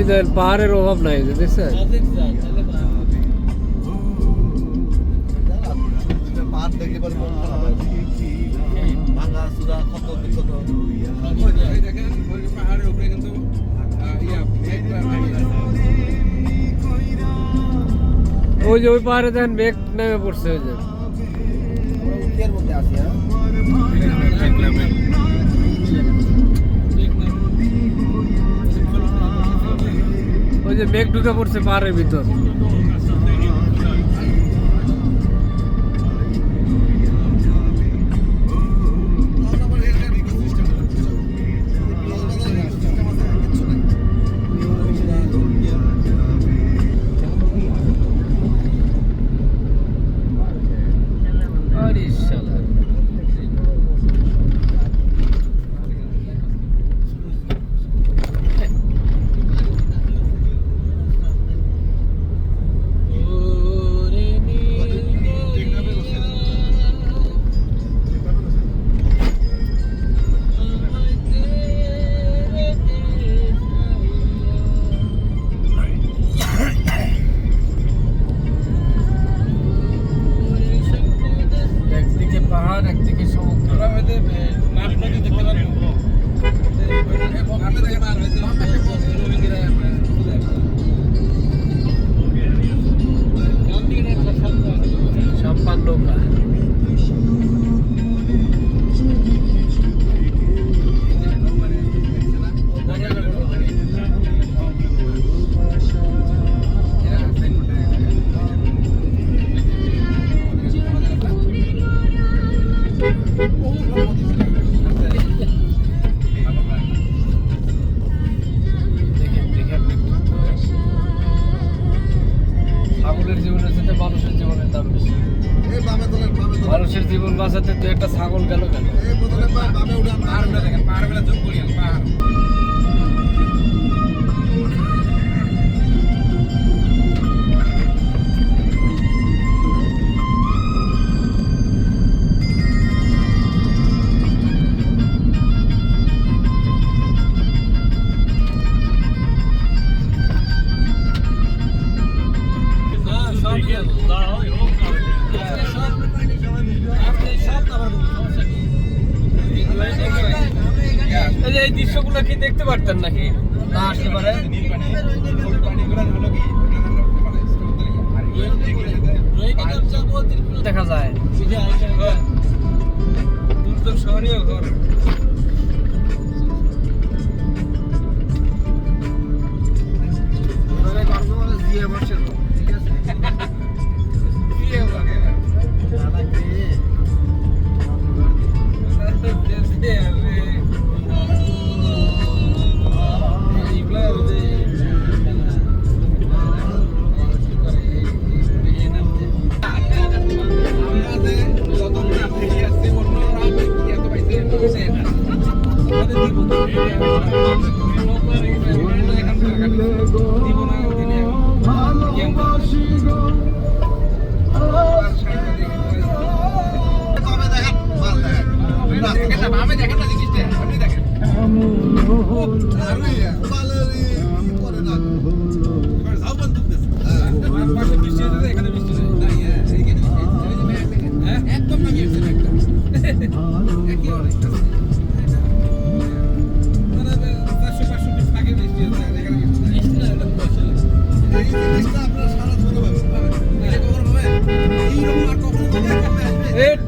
দেন পাহাড়ের অভাব নাই দেখছেন পাহাড় দেখলে পরে ভাঙা চূড়া ক্ষত বিক্ষত পাহাড়ের উপরে কিন্তু ওই যে ওই পাহাড়ে দেখেন মেঘ নেমে পড়ছে ওই যে মধ্যে আছে ওই যে মেঘ ঢুকে পড়ছে পাহাড়ের ভিতর একদিকে সমুদ্র দেখতে পারবো সাম্পান নৌকা মানুষের জীবন বাঁচাতে তো একটা ছাগল গেল কেন এই দৃশ্যগুলো কি দেখতে পারতেন নাকি না আসতে পারে দেখা যায় শহরীয় ঘর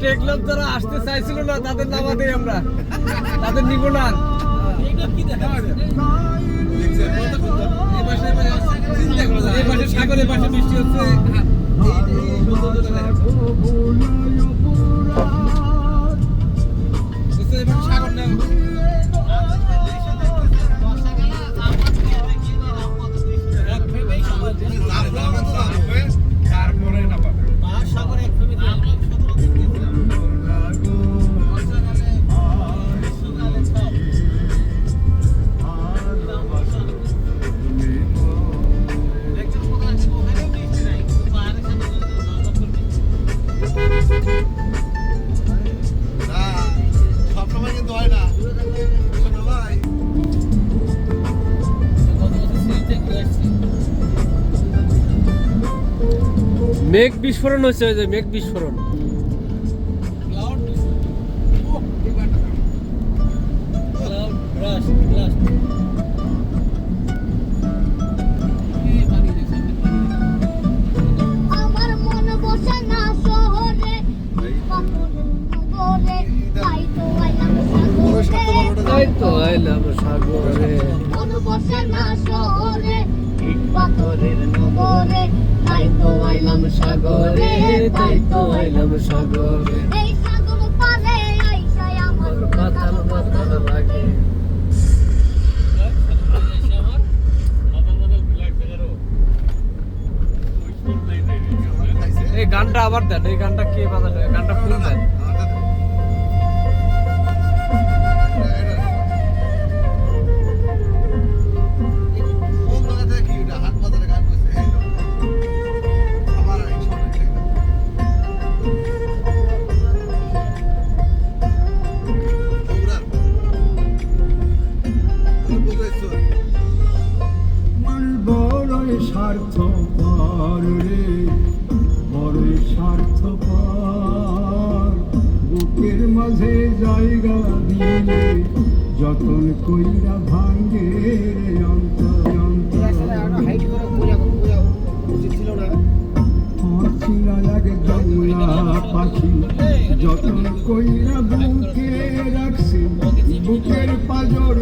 দেখলাম তারা আসতে চাইছিল না তাদের নামা দেই আমরা তাদের নিব না এই পাশে সাগরের পাশে বৃষ্টি হচ্ছে সাগর না মেঘ বিস্ফোরণ হচ্ছে, ওই যে মেঘ বিস্ফোরণ। আমার মন বসে না শহরে নগরে তাই তো আইলাম সাগরে তাই তো আইলাম সাগরে, মন বসে না শহরে পাথরের নগরে তাই তো আইলাম সাগরে তাই তো আইলাম সাগরে। এই সাগর পারে আইসাই আমার মাতাল মাতাল লাগে। এই গানটা আবার দেন, এই গানটা কে বাজাবে? গানটা ফুল দেন। বড়ই স্বার্থপর রে, বড়ই স্বার্থপর, বুকের মাঝে জায়গা দিলে যতন কইরা ভাঙ্গে রে অন্তর অন্তর। চিনা লাগে জংলা পাখি যতন কইরা বুকে রাখছি, বুকের পাজর